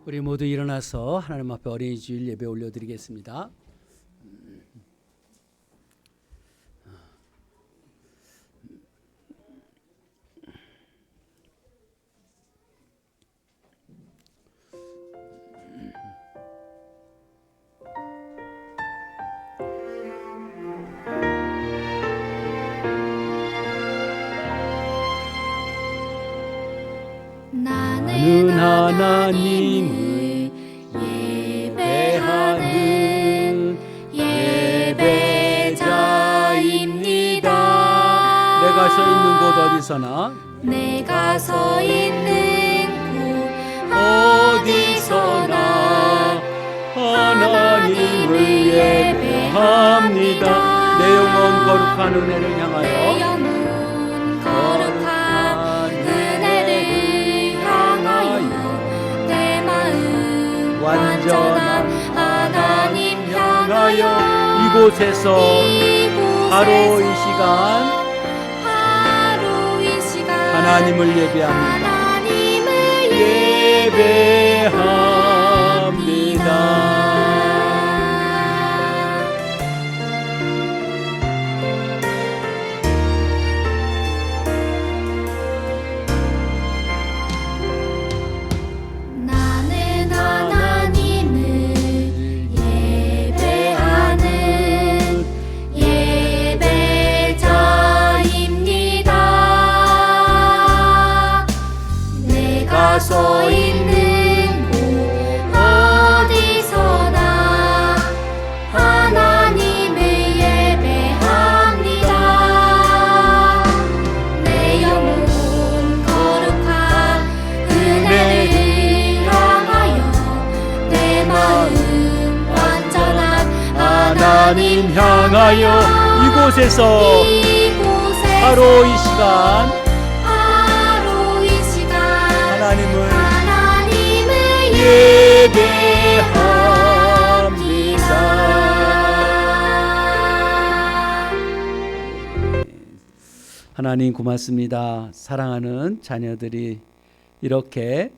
우리 모두 일어나서 하나님 앞에 어린이 주일 예배 올려드리겠습니다. 나는 하나님을 예배하는 예배자입니다. 내가 서 있는 곳 어디서나 내가 서 있는 곳 어디서나 하나님을 예배합니다. 내 영혼 거룩한 은혜를 내 향하여 영혼 거룩한 은혜를 향하여 내 마음 완전한 하나님 향하여 이곳에서 바로 이 시간 하나님을 예배합니다. 하나님을 예배합니다. 나는 하나님을 예배하는 예배자입니다. 내가 서 있는 곳 어디서나 하나님을 예배합니다. 내 영혼 거룩한 은혜를 향하여 내 마음 완전한 하나님 향하여 이곳에서 바로 이 시간 하나님을 예배합니다. 하나님 고맙습니다. 사랑하는 자녀들이 이렇게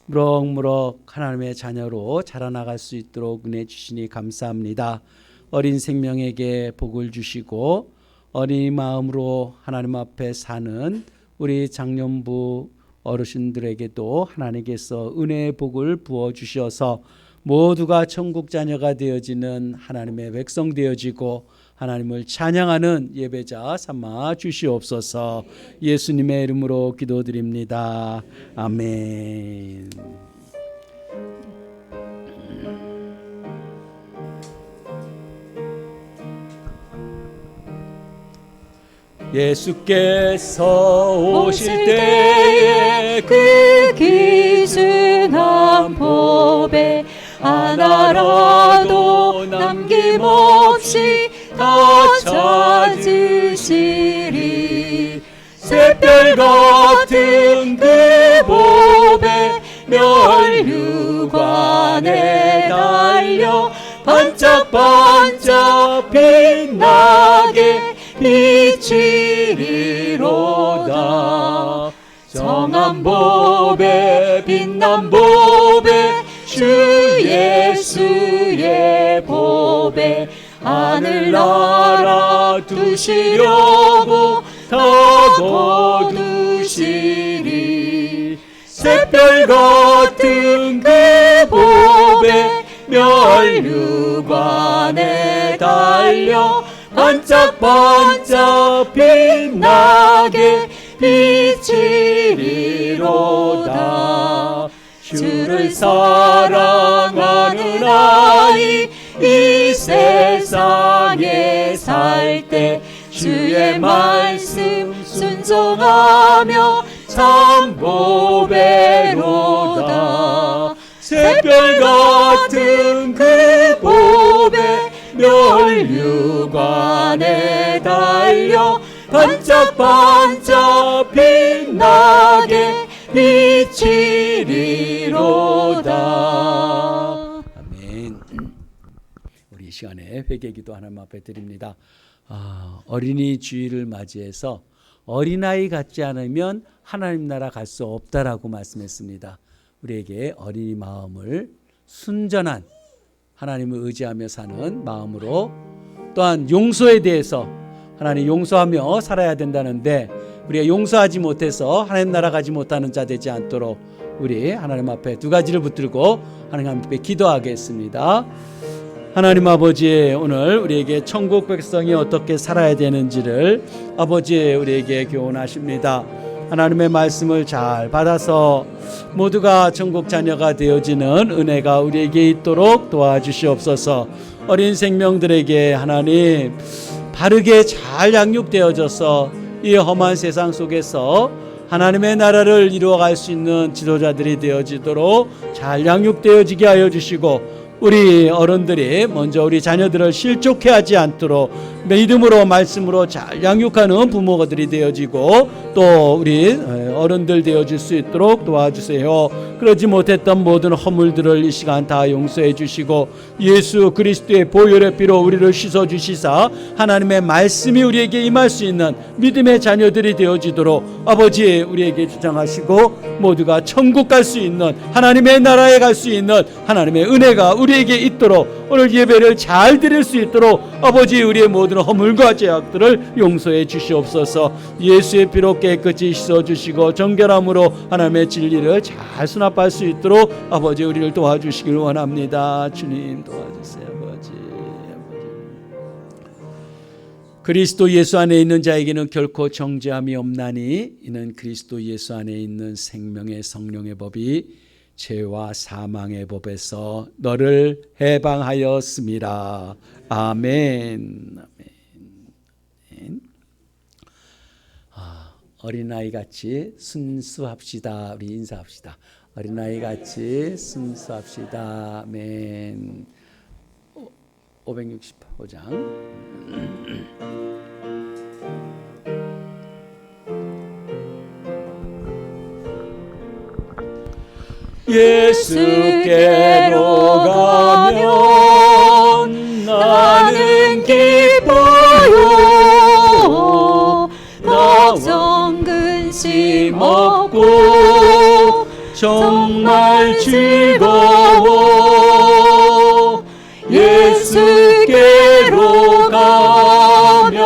무럭무럭 하나님의 자녀로 자라나갈 수 있도록 은혜 주시니 감사합니다. 어린 생명에게 복을 주시고 어린 마음으로 하나님 앞에 사는 우리 장년부 어르신들에게도 하나님께서 은혜의 복을 부어주셔서 모두가 천국 자녀가 되어지는 하나님의 백성 되어지고 하나님을 찬양하는 예배자 삼아 주시옵소서. 예수님의 이름으로 기도드립니다. 아멘. 예수께서 오실 때에 그 기준한 법에 하나라도 남김없이 다 찾으시리. 샛별 같은 그 법에 멸류관에 달려 반짝반짝 빛나게 비치리로다. 정한 법에 빛난 법에 주 예수의 법에 하늘나라 두시려고 다 거두시리. 샛별 같은 그 법에 멸류관에 달려 반짝반짝 빛나게 비치리로다. 주를 사랑하는 아이 이 세상에 살 때 주의 말씀 순종하며 참 보배로다. 샛별 같은 그 법에 멸류관에 달려 반짝반짝 빛나게 비치리로다. 아멘. 우리 이 시간에 회개기도 하나님 앞에 드립니다. 어린이 주일을 맞이해서 어린아이 같지 않으면 하나님 나라 갈 수 없다라고 말씀했습니다. 우리에게 어린이 마음을 순전한 하나님을 의지하며 사는 마음으로, 또한 용서에 대해서 하나님 용서하며 살아야 된다는데 우리가 용서하지 못해서 하나님 나라 가지 못하는 자 되지 않도록 우리 하나님 앞에 두 가지를 붙들고 하나님 앞에 기도하겠습니다. 하나님 아버지, 오늘 우리에게 천국 백성이 어떻게 살아야 되는지를 아버지 우리에게 교훈하십니다. 하나님의 말씀을 잘 받아서 모두가 천국 자녀가 되어지는 은혜가 우리에게 있도록 도와주시옵소서. 어린 생명들에게 하나님 바르게 잘 양육되어져서 이 험한 세상 속에서 하나님의 나라를 이루어갈 수 있는 지도자들이 되어지도록 잘 양육되어지게 하여 주시고, 우리 어른들이 먼저 우리 자녀들을 실족해 하지 않도록 믿음으로 말씀으로 잘 양육하는 부모들이 되어지고 또 우리 어른들 되어질 수 있도록 도와주세요. 그러지 못했던 모든 허물들을 이 시간 다 용서해 주시고 예수 그리스도의 보혈의 피로 우리를 씻어 주시사 하나님의 말씀이 우리에게 임할 수 있는 믿음의 자녀들이 되어지도록 아버지 우리에게 주장하시고 모두가 천국 갈 수 있는 하나님의 나라에 갈 수 있는 하나님의 은혜가 우리에게 있도록 오늘 예배를 잘 드릴 수 있도록 아버지 우리의 모든 허물과 죄악들을 용서해 주시옵소서. 예수의 피로 깨끗이 씻어주시고 정결함으로 하나님의 진리를 잘 수납할 수 있도록 아버지 우리를 도와주시길 원합니다. 주님 도와주세요. 아버지. 그리스도 예수 안에 있는 자에게는 결코 정죄함이 없나니 이는 그리스도 예수 안에 있는 생명의 성령의 법이 죄와 사망의 법에서 너를 해방하였습니다. 아멘. 아멘. 어린아이 같이 순수합시다. 우리 인사합시다. 어린아이 같이 순수합시다. 아멘. 565장. 예수께로 가면 나는 기뻐요. 걱정 근심 없고 정말 즐거워. 예수께로 가면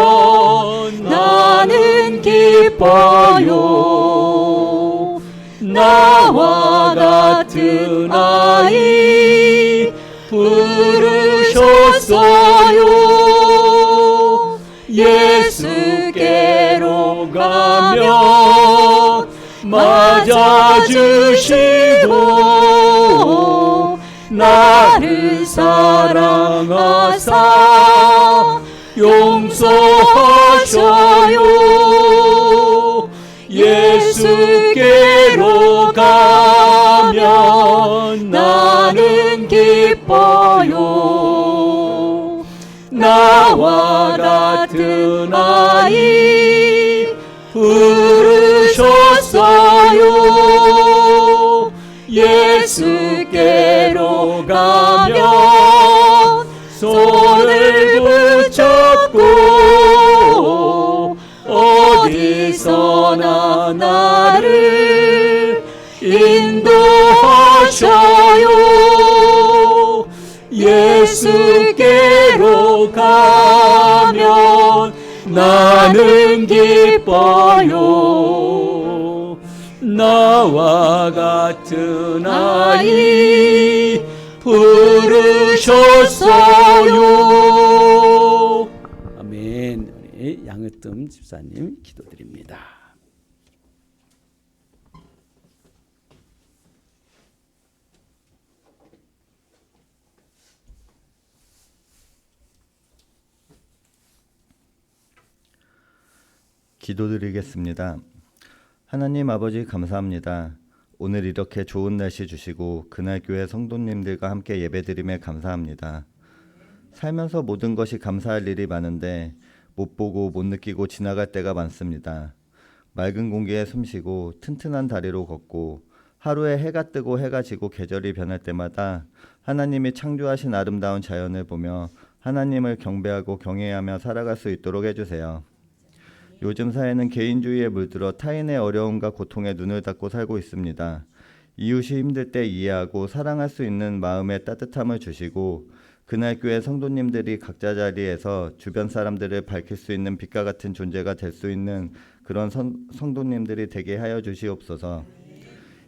나는 기뻐요. 나와 같은 아이 부르셨어요. 예수께로 가면 맞아주시고 나를 사랑하사 용서하셔요. 예수께로 가면 나는 기뻐요. 나와 같은 아이 부르셨어요. 예수께로 가면 손을 붙잡고 어디서나 나를 인도하셔요. 예수께로 가면 나는 기뻐요. 나와 같은 아이 부르셨어요. 아멘. 우리 양으뜸 집사님 기도드립니다. 기도드리겠습니다. 하나님 아버지 감사합니다. 오늘 이렇게 좋은 날씨 주시고 그날 교회 성도님들과 함께 예배드림에 감사합니다. 살면서 모든 것이 감사할 일이 많은데 못 보고 못 느끼고 지나갈 때가 많습니다. 맑은 공기에 숨쉬고 튼튼한 다리로 걷고 하루에 해가 뜨고 해가 지고 계절이 변할 때마다 하나님이 창조하신 아름다운 자연을 보며 하나님을 경배하고 경외하며 살아갈 수 있도록 해주세요. 요즘 사회는 개인주의에 물들어 타인의 어려움과 고통에 눈을 닫고 살고 있습니다. 이웃이 힘들 때 이해하고 사랑할 수 있는 마음의 따뜻함을 주시고 그날 교회 성도님들이 각자 자리에서 주변 사람들을 밝힐 수 있는 빛과 같은 존재가 될 수 있는 그런 성도님들이 되게 하여 주시옵소서.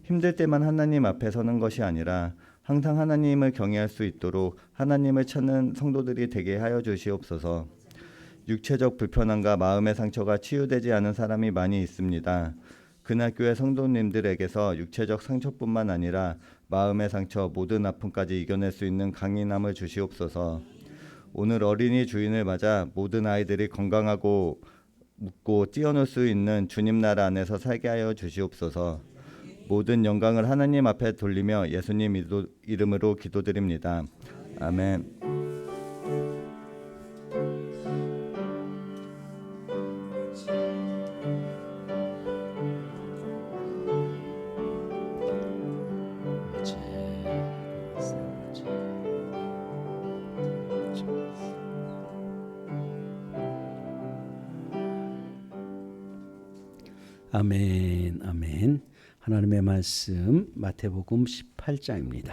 힘들 때만 하나님 앞에 서는 것이 아니라 항상 하나님을 경외할 수 있도록 하나님을 찾는 성도들이 되게 하여 주시옵소서. 육체적 불편함과 마음의 상처가 치유되지 않은 사람이 많이 있습니다. 그날 교회 성도님들에게서 육체적 상처뿐만 아니라 마음의 상처, 모든 아픔까지 이겨낼 수 있는 강인함을 주시옵소서. 오늘 어린이 주인을 맞아 모든 아이들이 건강하고 웃고 뛰어놀 수 있는 주님 나라 안에서 살게 하여 주시옵소서. 모든 영광을 하나님 앞에 돌리며 예수님 이름으로 기도드립니다. 아멘. 아멘, 아멘. 하나님의 말씀 마태복음 18장입니다.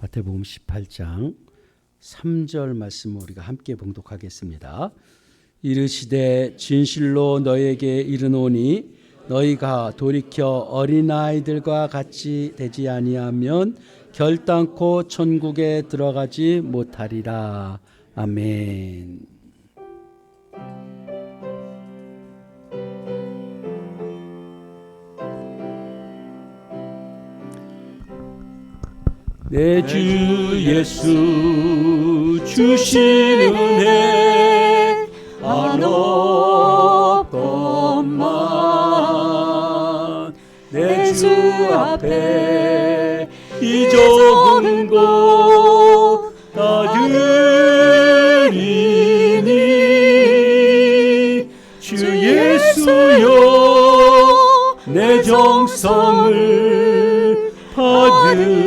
마태복음 18장 3절 말씀을 우리가 함께 봉독하겠습니다. 이르시되 진실로 너희에게 이르노니 너희가 돌이켜 어린아이들과 같이 되지 아니하면 결단코 천국에 들어가지 못하리라. 아멘. 내 주 예수 주신 은혜 한없건만 내 주 앞에 이 적은 것 다 드리니 주 예수여 내 정성을 받으소서.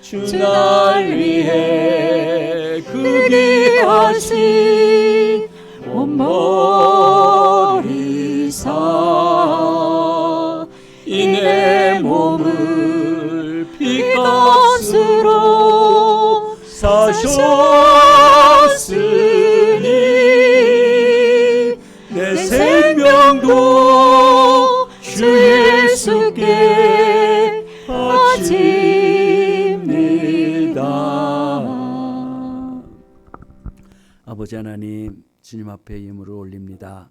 주 날 위해 그 귀하신 온머리 사 이 내 몸을 피값으로 사셨으니 내 생명도 주 예수께 바칩니다. 아버지 하나님, 주님 앞에 예물을 올립니다.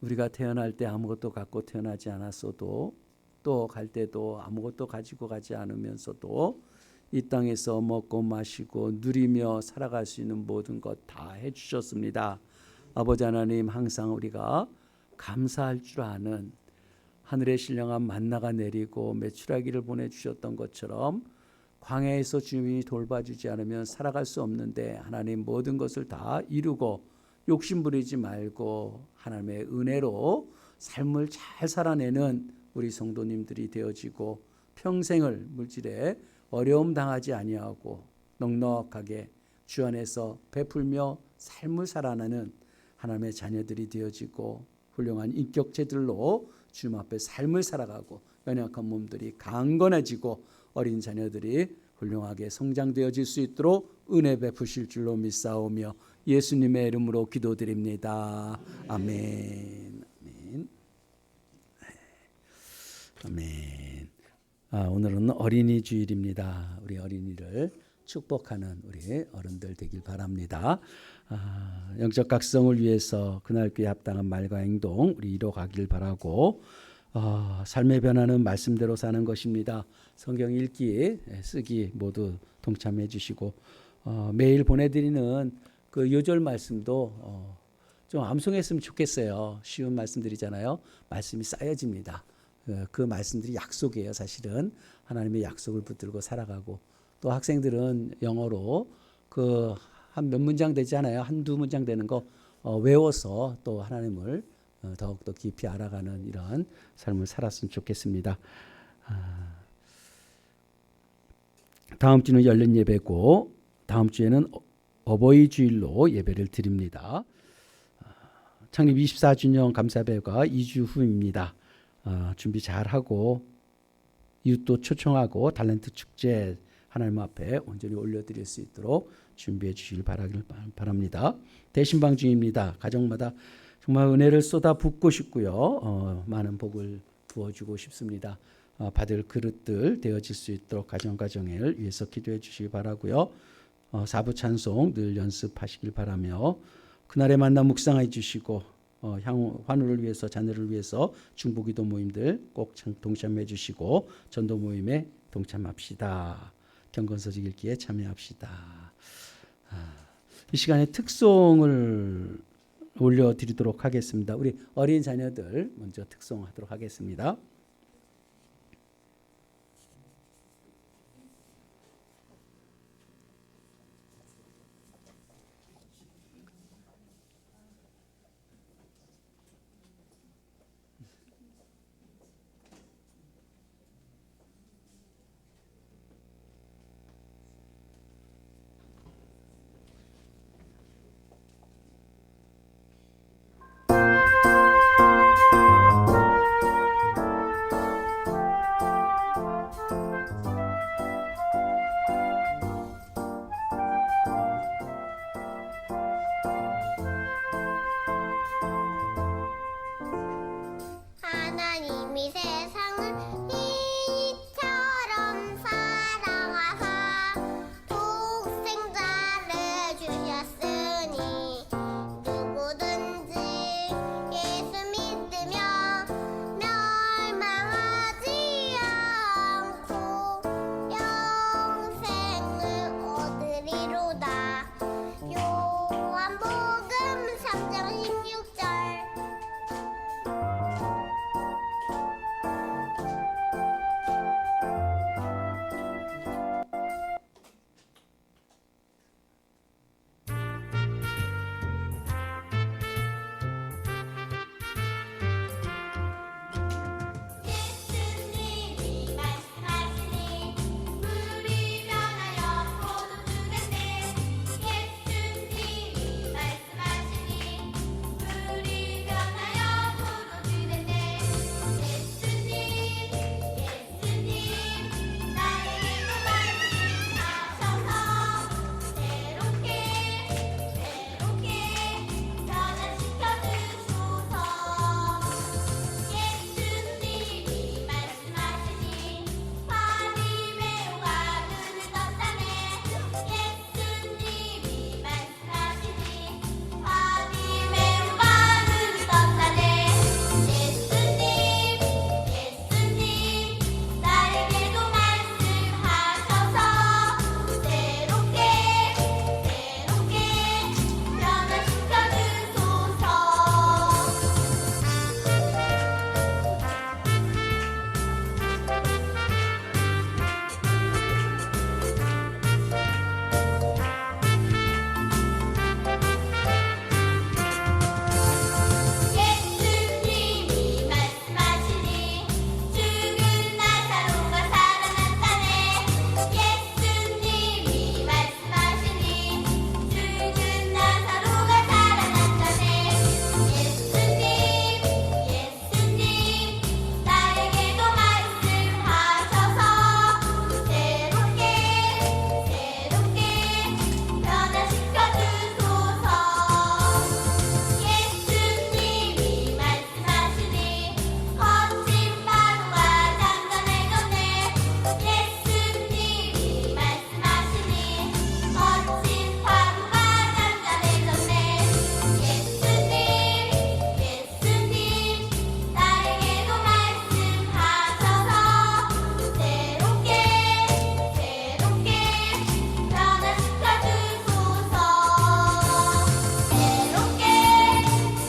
우리가 태어날 때 아무것도 갖고 태어나지 않았어도 또 갈 때도 아무것도 가지고 가지 않으면서도 이 땅에서 먹고 마시고 누리며 살아갈 수 있는 모든 것 다 해주셨습니다. 아버지 하나님, 항상 우리가 감사할 줄 아는 하늘의 신령한 만나가 내리고 메추라기를 보내주셨던 것처럼 광야에서 주님이 돌봐주지 않으면 살아갈 수 없는데 하나님 모든 것을 다 이루고 욕심부리지 말고 하나님의 은혜로 삶을 잘 살아내는 우리 성도님들이 되어지고 평생을 물질에 어려움 당하지 아니하고 넉넉하게 주 안에서 베풀며 삶을 살아내는 하나님의 자녀들이 되어지고 훌륭한 인격체들로 주님 앞에 삶을 살아가고 연약한 몸들이 강건해지고 어린 자녀들이 훌륭하게 성장되어질 수 있도록 은혜 베푸실 줄로 믿사오며 예수님의 이름으로 기도드립니다. 아멘. 아멘. 아멘. 오늘은 어린이 주일입니다. 우리 어린이를 축복하는 우리 어른들 되길 바랍니다. 영적 각성을 위해서 그날 교회 합당한 말과 행동 우리 이뤄가길 바라고 삶의 변화는 말씀대로 사는 것입니다. 성경 읽기, 쓰기 모두 동참해 주시고 매일 보내드리는 그 요절 말씀도 좀 암송했으면 좋겠어요. 쉬운 말씀들이잖아요. 말씀이 쌓여집니다. 그 말씀들이 약속이에요. 사실은 하나님의 약속을 붙들고 살아가고 또 학생들은 영어로 그 한 몇 문장 되지 않아요. 한두 문장 되는 거 외워서 또 하나님을 더욱더 깊이 알아가는 이런 삶을 살았으면 좋겠습니다. 다음 주는 열린 예배고 다음 주에는 어버이 주일로 예배를 드립니다. 창립 24주년 감사배가 2주 후입니다. 준비 잘하고 이웃도 초청하고 탤런트 축제 하나님 앞에 온전히 올려드릴 수 있도록 준비해 주시길 바랍니다. 대신방 중입니다. 가정마다 정말 은혜를 쏟아붓고 싶고요. 많은 복을 부어주고 싶습니다. 받을 그릇들 되어질 수 있도록 가정을 위해서 기도해 주시기 바라고요. 사부 찬송 늘 연습하시길 바라며 그날의 만남 묵상해 주시고 향후 환우를 위해서 자녀를 위해서 중보기도 모임들 꼭 동참해 주시고 전도 모임에 동참합시다. 경건서적 읽기에 참여합시다. 이 시간에 특송을 올려드리도록 하겠습니다. 우리 어린 자녀들 먼저 특송하도록 하겠습니다. 하나님이 세상을 이처럼 사랑하사 독생자를 주셨으니 누구든지 예수 믿으며 멸망하지 않고 영생을 얻으리로다. 요한복음 3장 16절. 예수님이 말씀하시니 물이 변하여 포도주가 돼. 예수님이 말씀하시니 물이 변하여 포도주가 돼. 예수님 나에게도 말씀하셔서 새롭게 변화시켜 주소서. 예수님이 말씀하시니 밤이 매우가 눈을 떴다네. 예수님이 말씀하시니 밤이 매우가 눈을 떴다네. 예수님 나에게도 말씀하셔서 새롭게 변화시켜 주소서. 예수님이 말씀하시니 죽은 나사로가 살아났다네. 예수님이 말씀하시니 죽은 나사로가 살아났다네. 예수님 나에게도 말씀하셔서 새롭게 변화시켜 주소서. 예수님이 말씀하시니 거친 파도가 잠잠해졌네. 예수님이 말씀하시니 거친 파도가 잠잠해졌네. 예수님 나에게도 말씀하셔서 새롭게 변화시켜 주소서.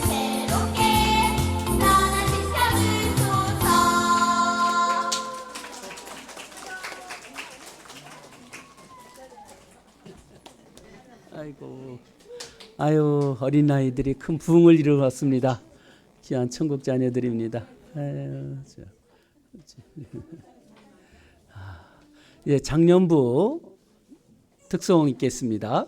새롭게 변화시켜 주소서. 아이고, 아유 어린 아이들이 큰 부흥을 이루었습니다. 귀한 천국 자녀들입니다. 아유, 예, 작년부 특송 있겠습니다.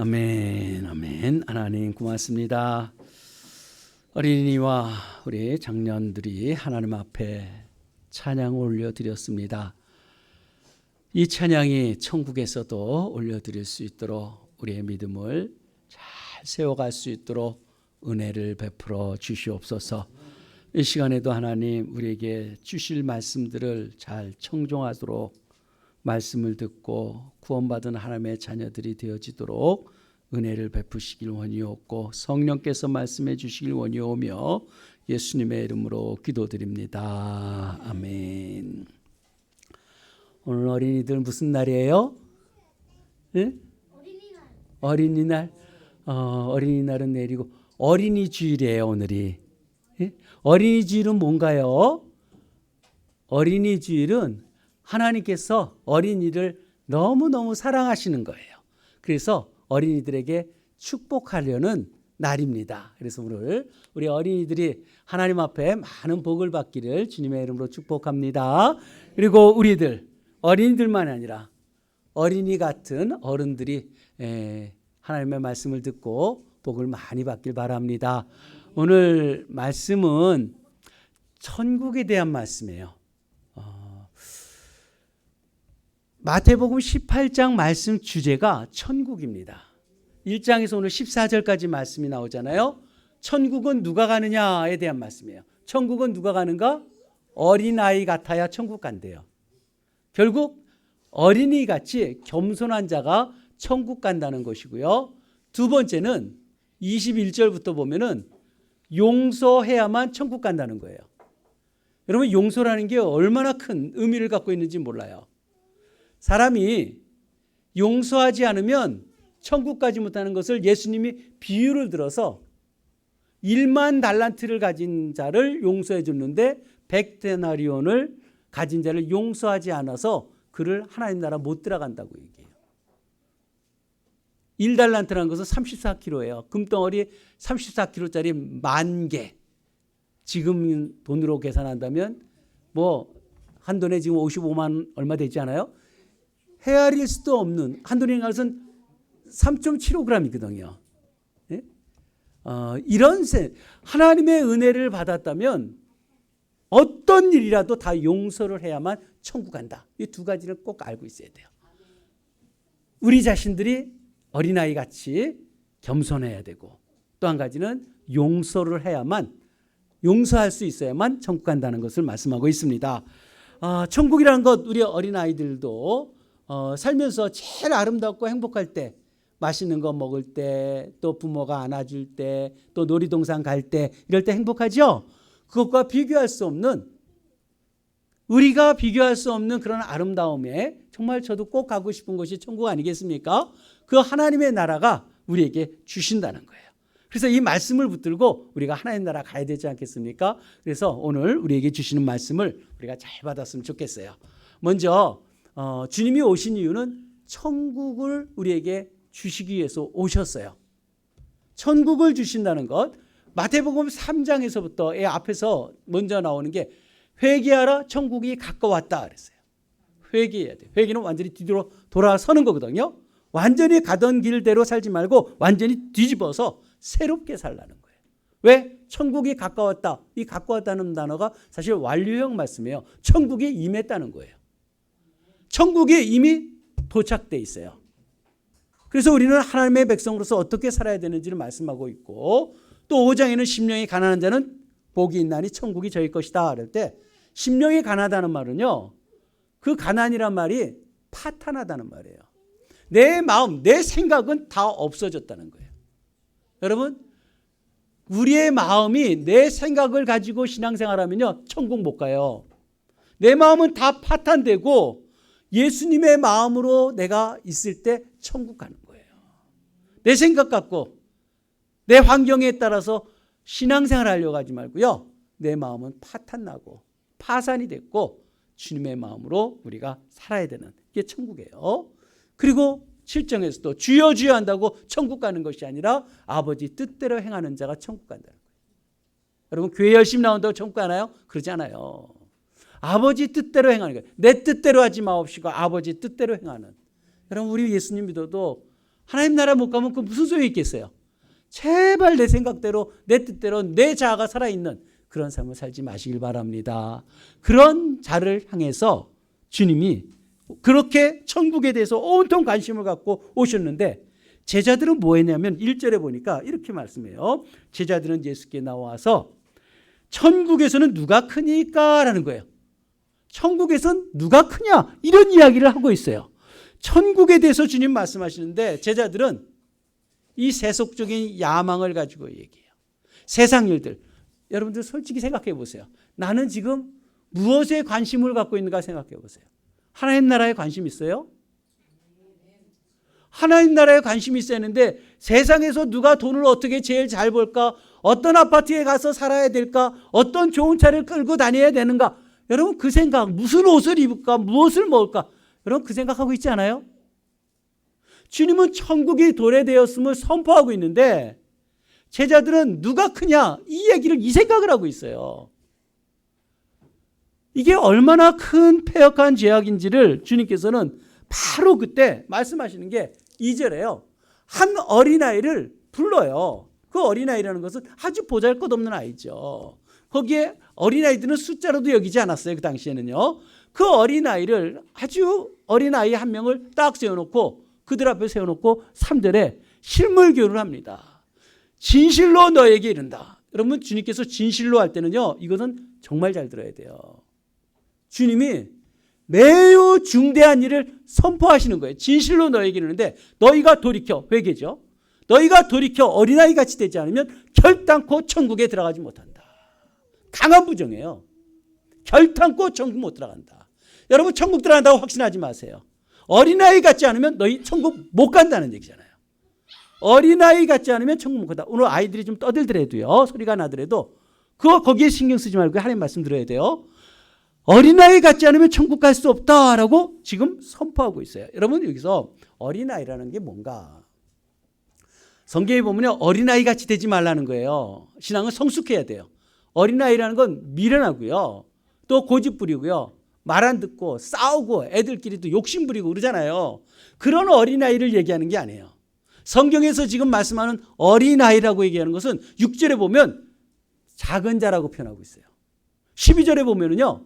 아멘, 아멘. 하나님 고맙습니다. 어린이와 우리 장년들이 하나님 앞에 찬양을 올려드렸습니다. 이 찬양이 천국에서도 올려드릴 수 있도록 우리의 믿음을 잘 세워갈 수 있도록 은혜를 베풀어 주시옵소서. 이 시간에도 하나님 우리에게 주실 말씀들을 잘 청종하도록 말씀을 듣고 구원받은 하나님의 자녀들이 되어지도록 은혜를 베푸시길 원이옵고 성령께서 말씀해 주시길 원이오며 예수님의 이름으로 기도드립니다. 아멘. 오늘 어린이들 무슨 날이에요? 네? 어린이날. 어린이날은 내일이고 어린이 주일이에요, 오늘이. 예? 어린이 주일은 뭔가요? 어린이 주일은 하나님께서 어린이를 너무너무 사랑하시는 거예요. 그래서 어린이들에게 축복하려는 날입니다. 그래서 오늘 우리 어린이들이 하나님 앞에 많은 복을 받기를 주님의 이름으로 축복합니다. 그리고 우리들 어린이들만이 아니라 어린이 같은 어른들이 하나님의 말씀을 듣고 복을 많이 받길 바랍니다. 오늘 말씀은 천국에 대한 말씀이에요. 마태복음 18장 말씀 주제가 천국입니다. 1장에서 오늘 14절까지 말씀이 나오잖아요. 천국은 누가 가느냐에 대한 말씀이에요. 천국은 누가 가는가? 어린아이 같아야 천국 간대요. 결국 어린이같이 겸손한 자가 천국 간다는 것이고요. 두 번째는 21절부터 보면은 용서해야만 천국 간다는 거예요. 여러분, 용서라는 게 얼마나 큰 의미를 갖고 있는지 몰라요. 사람이 용서하지 않으면 천국 가지 못하는 것을 예수님이 비유를 들어서 1만 달란트를 가진 자를 용서해 줬는데 100데나리온을 가진 자를 용서하지 않아서 그를 하나님 나라 못 들어간다고 얘기해요. 1달란트라는 것은 34kg예요. 금덩어리 34kg짜리 10,000개. 지금 돈으로 계산한다면 뭐 한돈에 지금 55만 얼마 되지 않아요? 헤아릴 수도 없는, 한돈에 가서는 3.75g이거든요. 예? 이런 하나님의 은혜를 받았다면 어떤 일이라도 다 용서를 해야만 천국 간다. 이 두 가지를 꼭 알고 있어야 돼요. 우리 자신들이 어린아이 같이 겸손해야 되고, 또 한 가지는 용서를 해야만, 용서할 수 있어야만 천국 간다는 것을 말씀하고 있습니다. 천국이라는 것, 우리 어린아이들도 살면서 제일 아름답고 행복할 때, 맛있는 거 먹을 때, 또 부모가 안아줄 때, 또 놀이동산 갈 때, 이럴 때 행복하죠? 그것과 비교할 수 없는, 우리가 비교할 수 없는 그런 아름다움에 정말 저도 꼭 가고 싶은 것이 천국 아니겠습니까? 그 하나님의 나라가 우리에게 주신다는 거예요. 그래서 이 말씀을 붙들고 우리가 하나님 나라 가야 되지 않겠습니까? 그래서 오늘 우리에게 주시는 말씀을 우리가 잘 받았으면 좋겠어요. 먼저 주님이 오신 이유는 천국을 우리에게 주시기 위해서 오셨어요. 천국을 주신다는 것, 마태복음 3장에서부터 앞에서 먼저 나오는 게 회개하라, 천국이 가까웠다 그랬어요. 회개해야 돼요. 회개는 완전히 뒤로 돌아서는 거거든요. 완전히 가던 길대로 살지 말고 완전히 뒤집어서 새롭게 살라는 거예요. 왜? 천국이 가까웠다. 이 가까웠다는 단어가 사실 완료형 말씀이에요. 천국이 임했다는 거예요. 천국이 이미 도착돼 있어요. 그래서 우리는 하나님의 백성으로서 어떻게 살아야 되는지를 말씀하고 있고, 또 5장에는 심령이 가난한 자는 복이 있나니 천국이 저희 것이다 그럴 때, 심령이 가난하다는 말은요, 그 가난이란 말이 파탄하다는 말이에요. 내 마음, 내 생각은 다 없어졌다는 거예요. 여러분, 우리의 마음이 내 생각을 가지고 신앙생활하면요, 천국 못 가요. 내 마음은 다 파탄되고 예수님의 마음으로 내가 있을 때 천국 가는 거예요. 내 생각 갖고 내 환경에 따라서 신앙생활 하려고 하지 말고요, 내 마음은 파탄나고 파산이 됐고 주님의 마음으로 우리가 살아야 되는 게 천국이에요. 그리고 7장에서도 주여 주여 한다고 천국 가는 것이 아니라 아버지 뜻대로 행하는 자가 천국 간다는 거예요. 여러분, 교회 열심히 나온다고 천국 가나요? 그러지 않아요. 아버지 뜻대로 행하는 거예요. 내 뜻대로 하지 마옵시고 아버지 뜻대로 행하는. 여러분, 우리 예수님 믿어도 하나님 나라 못 가면 그 무슨 소용이 있겠어요? 제발 내 생각대로, 내 뜻대로 내 자아가 살아있는 그런 삶을 살지 마시길 바랍니다. 그런 자를 향해서 주님이 그렇게 천국에 대해서 온통 관심을 갖고 오셨는데, 제자들은 뭐 했냐면 1절에 보니까 이렇게 말씀해요. 제자들은 예수께 나와서 천국에서는 누가 크니까? 라는 거예요. 천국에서는 누가 크냐? 이런 이야기를 하고 있어요. 천국에 대해서 주님 말씀하시는데 제자들은 이 세속적인 야망을 가지고 얘기해요. 세상 일들, 여러분들 솔직히 생각해 보세요. 나는 지금 무엇에 관심을 갖고 있는가 생각해 보세요. 하나님 나라에 관심 있어요? 하나님 나라에 관심이 있어야 하는데 세상에서 누가 돈을 어떻게 제일 잘 벌까? 어떤 아파트에 가서 살아야 될까? 어떤 좋은 차를 끌고 다녀야 되는가? 여러분 그 생각, 무슨 옷을 입을까? 무엇을 먹을까? 여러분 그 생각하고 있지 않아요? 주님은 천국이 도래되었음을 선포하고 있는데 제자들은 누가 크냐? 이 얘기를 이 생각을 하고 있어요. 이게 얼마나 큰 패역한 죄악인지를 주님께서는 바로 그때 말씀하시는 게 2절에요. 한 어린아이를 불러요. 그 어린아이라는 것은 아주 보잘것없는 아이죠. 거기에 어린아이들은 숫자로도 여기지 않았어요. 그 당시에는요. 그 어린아이를 아주 어린아이 한 명을 딱 세워놓고 그들 앞에 세워놓고 3절에 실물 교훈을 합니다. 진실로 너에게 이른다. 여러분 주님께서 진실로 할 때는요. 이것은 정말 잘 들어야 돼요. 주님이 매우 중대한 일을 선포하시는 거예요. 진실로 너에게 이르는데 너희가 돌이켜 회개죠. 너희가 돌이켜 어린아이 같이 되지 않으면 결단코 천국에 들어가지 못한다. 강한 부정이에요. 결단코 천국 못 들어간다. 여러분 천국 들어간다고 확신하지 마세요. 어린아이 같지 않으면 너희 천국 못 간다는 얘기잖아요. 어린아이 같지 않으면 천국 못 간다. 오늘 아이들이 좀 떠들더라도요. 소리가 나더라도 그거 거기에 신경 쓰지 말고 하나님 말씀 들어야 돼요. 어린아이 같지 않으면 천국 갈 수 없다라고 지금 선포하고 있어요. 여러분 여기서 어린아이라는 게 뭔가? 성경에 보면 어린아이 같이 되지 말라는 거예요. 신앙은 성숙해야 돼요. 어린아이라는 건 미련하고요. 또 고집부리고요. 말 안 듣고 싸우고 애들끼리도 욕심 부리고 그러잖아요. 그런 어린아이를 얘기하는 게 아니에요. 성경에서 지금 말씀하는 어린아이라고 얘기하는 것은 6절에 보면 작은 자라고 표현하고 있어요. 12절에 보면은요.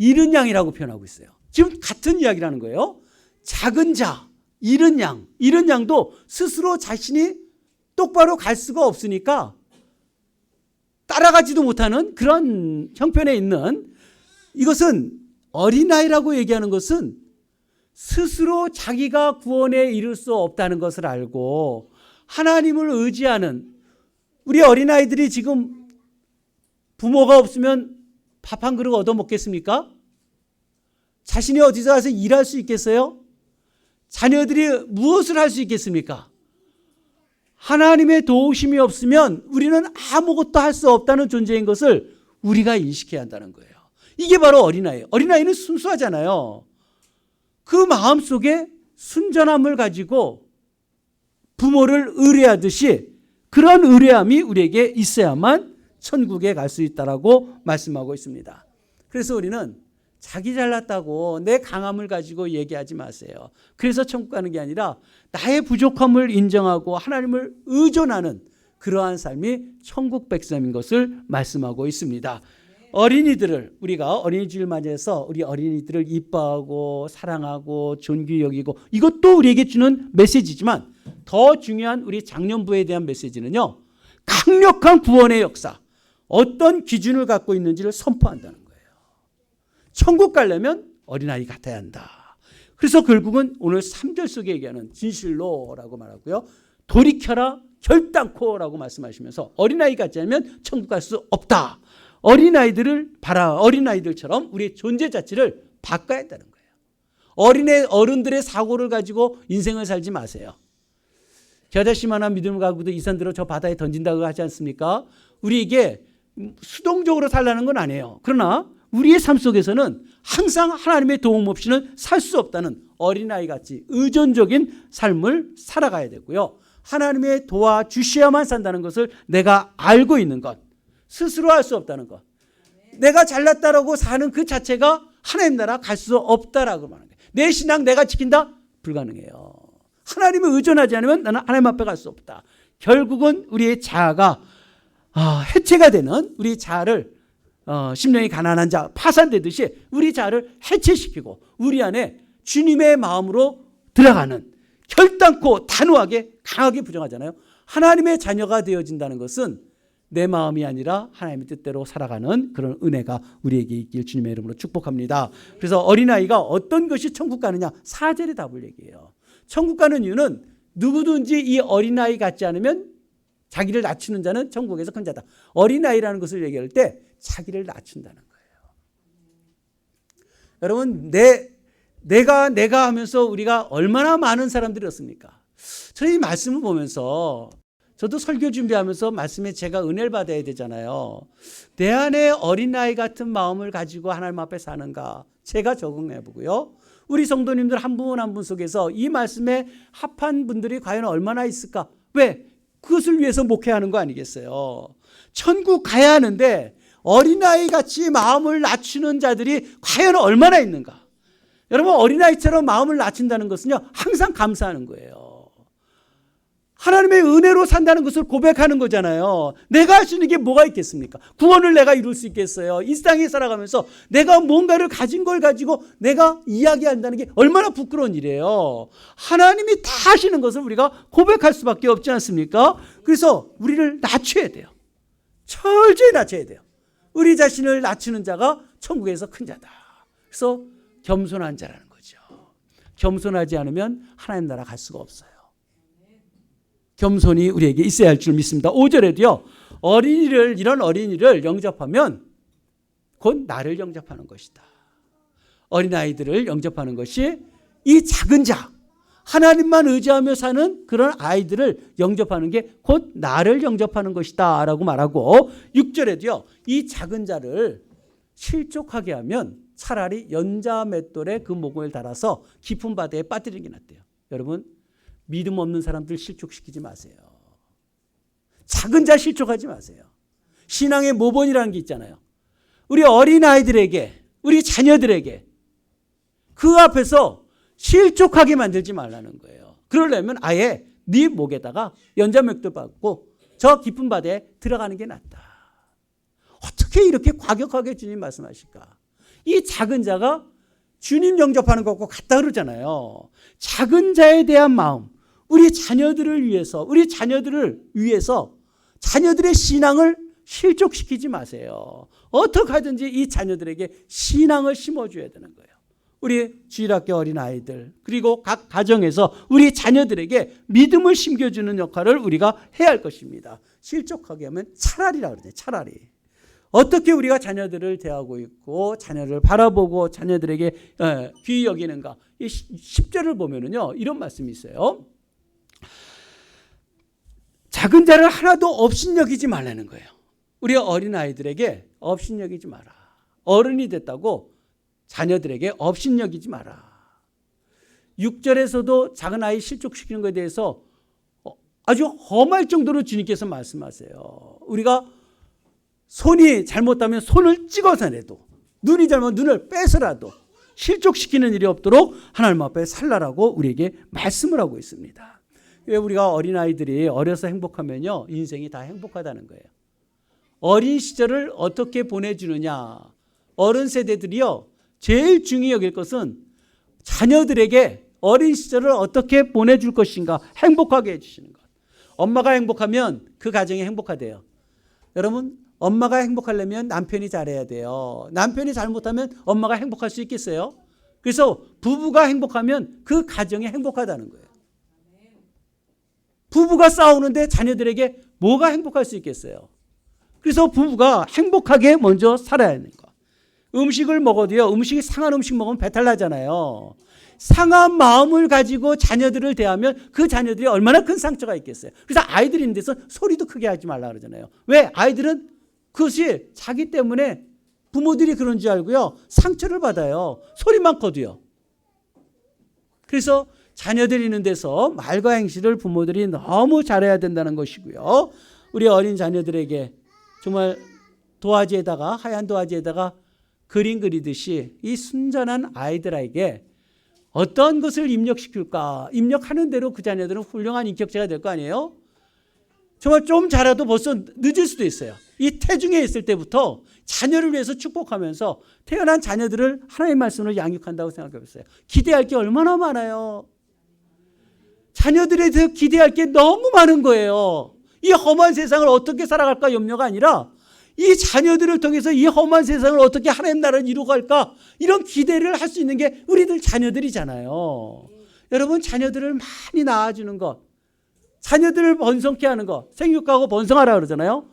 이른 양이라고 표현하고 있어요. 지금 같은 이야기라는 거예요. 작은 자, 이른 양. 이른 양도 스스로 자신이 똑바로 갈 수가 없으니까 따라가지도 못하는 그런 형편에 있는 이것은 어린아이라고 얘기하는 것은 스스로 자기가 구원에 이를 수 없다는 것을 알고 하나님을 의지하는 우리 어린아이들이 지금 부모가 없으면 밥 한 그릇 얻어 먹겠습니까? 자신이 어디서 가서 일할 수 있겠어요? 자녀들이 무엇을 할 수 있겠습니까? 하나님의 도우심이 없으면 우리는 아무것도 할 수 없다는 존재인 것을 우리가 인식해야 한다는 거예요. 이게 바로 어린아이예요. 어린아이는 순수하잖아요. 그 마음속에 순전함을 가지고 부모를 의뢰하듯이 그런 의뢰함이 우리에게 있어야만 천국에 갈 수 있다라고 말씀하고 있습니다. 그래서 우리는 자기 잘났다고 내 강함을 가지고 얘기하지 마세요. 그래서 천국 가는 게 아니라 나의 부족함을 인정하고 하나님을 의존하는 그러한 삶이 천국 백성인 것을 말씀하고 있습니다. 어린이들을 우리가 어린이주일 맞이해서 우리 어린이들을 이뻐하고 사랑하고 존귀 여기고 이것도 우리에게 주는 메시지지만 더 중요한 우리 장년부에 대한 메시지는요. 강력한 구원의 역사 어떤 기준을 갖고 있는지를 선포한다는 거예요. 천국 가려면 어린아이 같아야 한다. 그래서 결국은 오늘 3절 속에 얘기하는 진실로라고 말하고요. 돌이켜라 결단코라고 말씀하시면서 어린아이 같지 않으면 천국 갈 수 없다. 어린아이들처럼 우리의 존재 자체를 바꿔야 한다는 거예요. 어른들의 사고를 가지고 인생을 살지 마세요. 저 아저씨만한 믿음을 가지고도 이 산들어 저 바다에 던진다고 하지 않습니까? 우리에게 수동적으로 살라는 건 아니에요. 그러나 우리의 삶 속에서는 항상 하나님의 도움 없이는 살 수 없다는 어린아이같이 의존적인 삶을 살아가야 되고요. 하나님의 도와주셔야만 산다는 것을 내가 알고 있는 것. 스스로 할 수 없다는 것. 내가 잘났다라고 사는 그 자체가 하나님 나라 갈 수 없다라고 말하는 거예요. 내 신앙 내가 지킨다? 불가능해요. 하나님을 의존하지 않으면 나는 하나님 앞에 갈 수 없다. 결국은 우리의 자아가 해체가 되는 우리 자아를 심령이 가난한 자 파산되듯이 우리 자아를 해체시키고 우리 안에 주님의 마음으로 들어가는 결단코 단호하게 강하게 부정하잖아요. 하나님의 자녀가 되어진다는 것은 내 마음이 아니라 하나님의 뜻대로 살아가는 그런 은혜가 우리에게 있길 주님의 이름으로 축복합니다. 그래서 어린아이가 어떤 것이 천국 가느냐 4절의 답을 얘기해요. 천국 가는 이유는 누구든지 이 어린아이 같지 않으면 자기를 낮추는 자는 천국에서 큰 자다. 어린아이라는 것을 얘기할 때 자기를 낮춘다는 거예요. 여러분, 내가 하면서 우리가 얼마나 많은 사람들이 있습니까? 저는 이 말씀을 보면서 저도 설교 준비하면서 말씀에 제가 은혜를 받아야 되잖아요. 내 안에 어린아이 같은 마음을 가지고 하나님 앞에 사는가? 제가 적응해 보고요. 우리 성도님들 한 분 한 분 속에서 이 말씀에 합한 분들이 과연 얼마나 있을까? 왜? 그것을 위해서 목회하는 거 아니겠어요? 천국 가야 하는데 어린아이 같이 마음을 낮추는 자들이 과연 얼마나 있는가? 여러분, 어린아이처럼 마음을 낮춘다는 것은요, 항상 감사하는 거예요. 하나님의 은혜로 산다는 것을 고백하는 거잖아요. 내가 할 수 있는 게 뭐가 있겠습니까? 구원을 내가 이룰 수 있겠어요? 이 땅에 살아가면서 내가 뭔가를 가진 걸 가지고 내가 이야기한다는 게 얼마나 부끄러운 일이에요. 하나님이 다 하시는 것을 우리가 고백할 수밖에 없지 않습니까? 그래서 우리를 낮춰야 돼요. 철저히 낮춰야 돼요. 우리 자신을 낮추는 자가 천국에서 큰 자다. 그래서 겸손한 자라는 거죠. 겸손하지 않으면 하나님 나라 갈 수가 없어요. 겸손이 우리에게 있어야 할 줄 믿습니다. 5절에도요. 이런 어린이를 영접하면 곧 나를 영접하는 것이다. 어린아이들을 영접하는 것이 이 작은 자, 하나님만 의지하며 사는 그런 아이들을 영접하는 게 곧 나를 영접하는 것이다 라고 말하고 6절에도요. 이 작은 자를 실족하게 하면 차라리 연자 맷돌에 그 목을 달아서 깊은 바다에 빠뜨리는 게 낫대요. 여러분, 믿음 없는 사람들 실족시키지 마세요. 작은 자 실족하지 마세요. 신앙의 모본이라는 게 있잖아요. 우리 어린아이들에게, 우리 자녀들에게 그 앞에서 실족하게 만들지 말라는 거예요. 그러려면 아예 네 목에다가 연자맥도 받고 저 깊은 바다에 들어가는 게 낫다. 어떻게 이렇게 과격하게 주님 말씀하실까? 이 작은 자가 주님 영접하는 것과 같다 그러잖아요. 작은 자에 대한 마음, 우리 자녀들을 위해서 자녀들의 신앙을 실족시키지 마세요. 어떻게 하든지 이 자녀들에게 신앙을 심어줘야 되는 거예요. 우리 주일학교 어린아이들 그리고 각 가정에서 우리 자녀들에게 믿음을 심겨주는 역할을 우리가 해야 할 것입니다. 실족하게 하면 차라리라 그러죠. 차라리. 어떻게 우리가 자녀들을 대하고 있고 자녀를 바라보고 자녀들에게 귀히 여기는가. 이 10절을 보면은요, 이런 말씀이 있어요. 작은 자를 하나도 업신여기지 말라는 거예요. 우리 어린아이들에게 업신여기지 마라. 어른이 됐다고 자녀들에게 업신여기지 마라. 6절에서도 작은 아이 실족시키는 것에 대해서 아주 험할 정도로 주님께서 말씀하세요. 우리가 손이 잘못하면 손을 찍어서라도, 눈이 잘못하면 눈을 빼서라도 실족시키는 일이 없도록 하나님 앞에 살라라고 우리에게 말씀을 하고 있습니다. 왜 우리가 어린아이들이 어려서 행복하면요, 인생이 다 행복하다는 거예요. 어린 시절을 어떻게 보내주느냐. 어른 세대들이요, 제일 중요히 여길 것은 자녀들에게 어린 시절을 어떻게 보내줄 것인가, 행복하게 해주시는 것. 엄마가 행복하면 그 가정이 행복하대요. 여러분, 엄마가 행복하려면 남편이 잘해야 돼요. 남편이 잘못하면 엄마가 행복할 수 있겠어요? 그래서 부부가 행복하면 그 가정이 행복하다는 거예요. 부부가 싸우는데 자녀들에게 뭐가 행복할 수 있겠어요? 그래서 부부가 행복하게 먼저 살아야 하는 거. 음식을 먹어도요, 음식이 상한 음식 먹으면 배탈 나잖아요. 상한 마음을 가지고 자녀들을 대하면 그 자녀들이 얼마나 큰 상처가 있겠어요. 그래서 아이들이 있는 데서 소리도 크게 하지 말라 그러잖아요. 왜? 아이들은 그것이 자기 때문에 부모들이 그런 줄 알고요, 상처를 받아요. 소리만 커도요. 그래서 자녀들이 있는 데서 말과 행실을 부모들이 너무 잘해야 된다는 것이고요. 우리 어린 자녀들에게 정말 도화지에다가, 하얀 도화지에다가 그림 그리듯이 이 순전한 아이들에게 어떤 것을 입력시킬까? 입력하는 대로 그 자녀들은 훌륭한 인격자가 될 거 아니에요? 정말 좀 잘해도 벌써 늦을 수도 있어요. 이 태중에 있을 때부터 자녀를 위해서 축복하면서 태어난 자녀들을 하나님의 말씀으로 양육한다고 생각해 보세요. 기대할 게 얼마나 많아요. 자녀들에 대해서 기대할 게 너무 많은 거예요. 이 험한 세상을 어떻게 살아갈까 염려가 아니라 이 자녀들을 통해서 이 험한 세상을 어떻게 하나님 나라를 이루어갈까, 이런 기대를 할 수 있는 게 우리들 자녀들이잖아요. 여러분, 자녀들을 많이 낳아주는 것, 자녀들을 번성케 하는 거, 생육하고 번성하라 그러잖아요.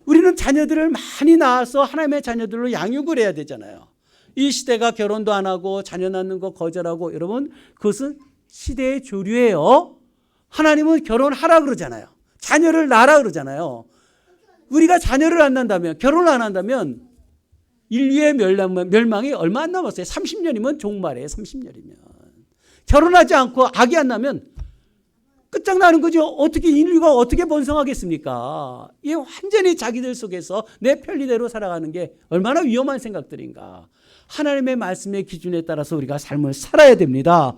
우리는 자녀들을 많이 낳아서 하나님의 자녀들로 양육을 해야 되잖아요. 이 시대가 결혼도 안 하고 자녀 낳는 거 거절하고, 여러분 그것은 시대의 조류예요. 하나님은 결혼하라 그러잖아요. 자녀를 낳으라 그러잖아요. 우리가 자녀를 안 낳는다면, 결혼을 안 한다면 인류의 멸망이 얼마 안 남았어요. 30년이면 종말이에요. 30년이면. 결혼하지 않고 아기 안 낳으면 끝장나는 거죠. 어떻게 인류가 어떻게 번성하겠습니까? 이게 완전히 자기들 속에서 내 편리대로 살아가는 게 얼마나 위험한 생각들인가. 하나님의 말씀의 기준에 따라서 우리가 삶을 살아야 됩니다.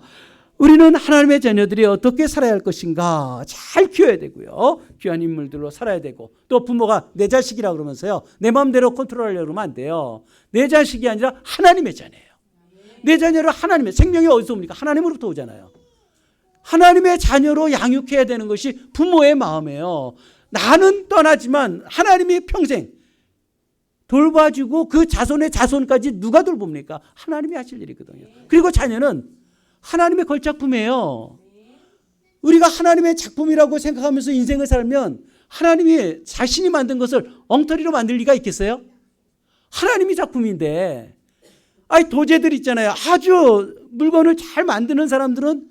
우리는 하나님의 자녀들이 어떻게 살아야 할 것인가 잘 키워야 되고요. 귀한 인물들로 살아야 되고, 또 부모가 내 자식이라 그러면서요, 내 마음대로 컨트롤하려고 그러면 안 돼요. 내 자식이 아니라 하나님의 자녀예요. 내 자녀를 하나님의, 생명이 어디서 옵니까? 하나님으로부터 오잖아요. 하나님의 자녀로 양육해야 되는 것이 부모의 마음이에요. 나는 떠나지만 하나님이 평생 돌봐주고 그 자손의 자손까지 누가 돌봅니까? 하나님이 하실 일이거든요. 그리고 자녀는 하나님의 걸작품이에요. 우리가 하나님의 작품이라고 생각하면서 인생을 살면 하나님이 자신이 만든 것을 엉터리로 만들 리가 있겠어요? 하나님이 작품인데, 도제들 있잖아요. 아주 물건을 잘 만드는 사람들은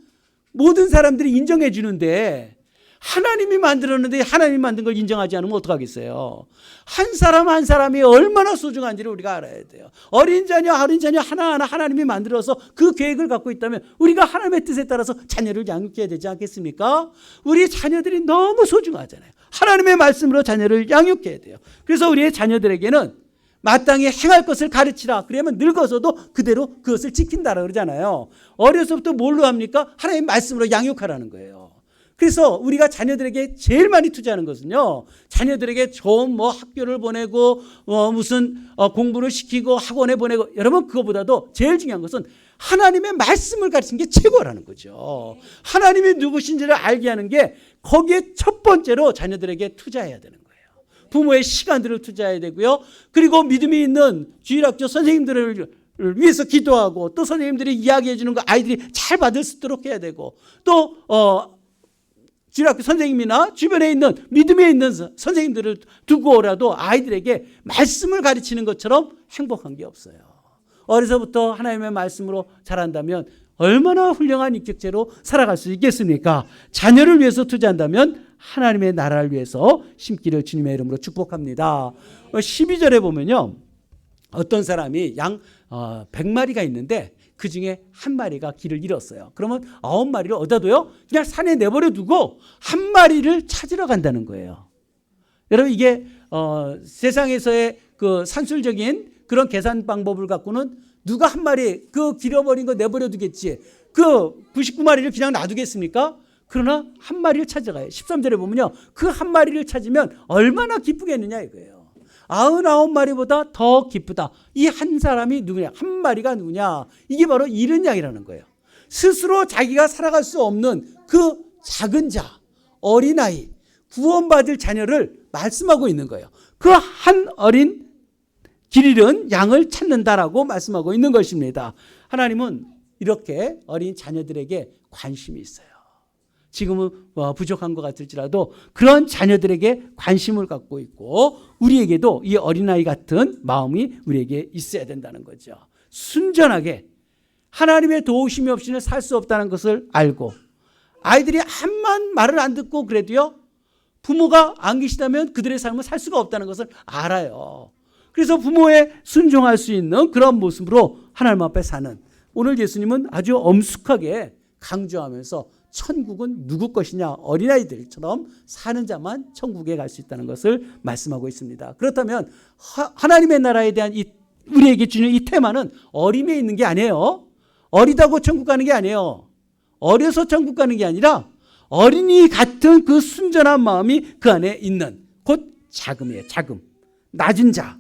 모든 사람들이 인정해 주는데, 하나님이 만들었는데 하나님이 만든 걸 인정하지 않으면 어떡하겠어요? 한 사람 한 사람이 얼마나 소중한지를 우리가 알아야 돼요. 어린 자녀 하나하나 하나님이 만들어서 그 계획을 갖고 있다면 우리가 하나님의 뜻에 따라서 자녀를 양육해야 되지 않겠습니까? 우리 자녀들이 너무 소중하잖아요. 하나님의 말씀으로 자녀를 양육해야 돼요. 그래서 우리의 자녀들에게는 마땅히 행할 것을 가르치라. 그러면 늙어서도 그대로 그것을 지킨다라 그러잖아요. 어려서부터 뭘로 합니까? 하나님의 말씀으로 양육하라는 거예요. 그래서 우리가 자녀들에게 제일 많이 투자하는 것은요, 자녀들에게 좋은 학교를 보내고 무슨 공부를 시키고 학원에 보내고, 여러분 그거보다도 제일 중요한 것은 하나님의 말씀을 가르치는 게 최고라는 거죠. 하나님이 누구신지를 알게 하는 게 거기에 첫 번째로 자녀들에게 투자해야 되는 거예요. 부모의 시간들을 투자해야 되고요. 그리고 믿음이 있는 주일학교 선생님들을 위해서 기도하고, 또 선생님들이 이야기해 주는 거 아이들이 잘 받을 수 있도록 해야 되고, 또 주일학교 선생님이나 주변에 있는 믿음에 있는 선생님들을 두고라도 아이들에게 말씀을 가르치는 것처럼 행복한 게 없어요. 어려서부터 하나님의 말씀으로 자란다면 얼마나 훌륭한 인격체로 살아갈 수 있겠습니까? 자녀를 위해서 투자한다면 하나님의 나라를 위해서 심기를 주님의 이름으로 축복합니다. 12절에 보면요, 어떤 사람이 양 100마리가 있는데 그 중에 한 마리가 길을 잃었어요. 그러면 9마리를 얻어도요, 그냥 산에 내버려 두고 한 마리를 찾으러 간다는 거예요. 여러분, 이게 세상에서의 그 산술적인 그런 계산 방법을 갖고는 누가 한 마리 그 길어버린 거 내버려 두겠지, 그 99마리를 그냥 놔두겠습니까? 그러나 한 마리를 찾아가요. 13절에 보면요, 그 한 마리를 찾으면 얼마나 기쁘겠느냐 이거예요. 99마리보다 더 기쁘다. 이 한 사람이 누구냐? 한 마리가 누구냐? 이게 바로 잃은 양이라는 거예요. 스스로 자기가 살아갈 수 없는 그 작은 자, 어린아이, 구원받을 자녀를 말씀하고 있는 거예요. 그 한 어린 길 잃은 양을 찾는다라고 말씀하고 있는 것입니다. 하나님은 이렇게 어린 자녀들에게 관심이 있어요. 지금은 부족한 것 같을지라도 그런 자녀들에게 관심을 갖고 있고, 우리에게도 이 어린아이 같은 마음이 우리에게 있어야 된다는 거죠. 순전하게 하나님의 도우심이 없이는 살 수 없다는 것을 알고, 아이들이 한만 말을 안 듣고 그래도요, 부모가 안 계시다면 그들의 삶을 살 수가 없다는 것을 알아요. 그래서 부모에 순종할 수 있는 그런 모습으로 하나님 앞에 사는, 오늘 예수님은 아주 엄숙하게 강조하면서 천국은 누구 것이냐, 어린아이들처럼 사는 자만 천국에 갈 수 있다는 것을 말씀하고 있습니다. 그렇다면 하나님의 나라에 대한 우리에게 주는 이 테마는 어림에 있는 게 아니에요. 어리다고 천국 가는 게 아니에요. 어려서 천국 가는 게 아니라 어린이 같은 그 순전한 마음이 그 안에 있는, 곧 자금이에요. 자금. 낮은 자,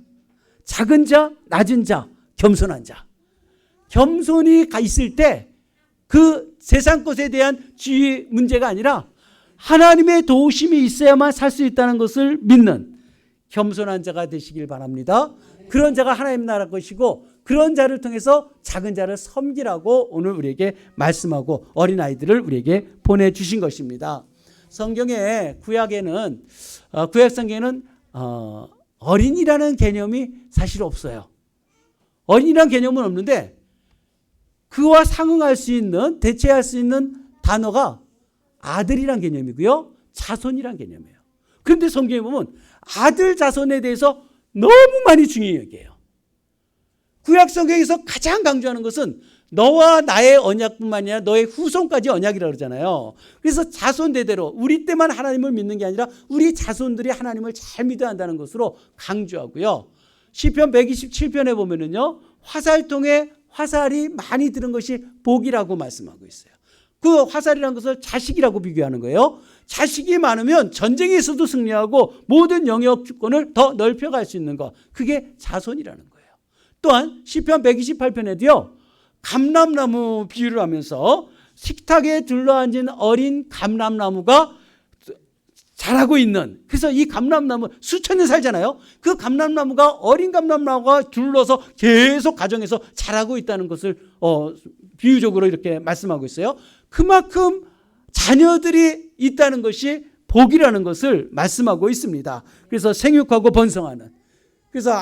작은 자, 낮은 자, 겸손한 자. 겸손이 있을 때 그 세상 것에 대한 주의 문제가 아니라 하나님의 도우심이 있어야만 살 수 있다는 것을 믿는 겸손한 자가 되시길 바랍니다. 그런 자가 하나님 나라 것이고, 그런 자를 통해서 작은 자를 섬기라고 오늘 우리에게 말씀하고 어린아이들을 우리에게 보내주신 것입니다. 성경의 구약에는 구약 성경에는 어린이라는 개념이 사실 없어요. 어린이라는 개념은 없는데 그와 상응할 수 있는 대체할 수 있는 단어가 아들이란 개념이고요. 자손이란 개념이에요. 그런데 성경에 보면 아들 자손에 대해서 너무 많이 중요히 여겨요. 구약 성경에서 가장 강조하는 것은 너와 나의 언약뿐만 아니라 너의 후손까지 언약이라고 그러잖아요. 그래서 자손 대대로 우리 때만 하나님을 믿는 게 아니라 우리 자손들이 하나님을 잘 믿어야 한다는 것으로 강조하고요. 시편 127편에 보면은요, 화살통에 화살이 많이 들은 것이 복이라고 말씀하고 있어요. 그 화살이라는 것을 자식이라고 비교하는 거예요. 자식이 많으면 전쟁에서도 승리하고 모든 영역 주권을 더 넓혀갈 수 있는 것, 그게 자손이라는 거예요. 또한 시편 128편에도요, 감람나무 비유를 하면서 식탁에 둘러앉은 어린 감람나무가 자라고 있는, 그래서 이 감람나무 수천 년 살잖아요. 그 감람나무가 어린 감람나무가 둘러서 계속 가정에서 자라고 있다는 것을 비유적으로 이렇게 말씀하고 있어요. 그만큼 자녀들이 있다는 것이 복이라는 것을 말씀하고 있습니다. 그래서 생육하고 번성하는, 그래서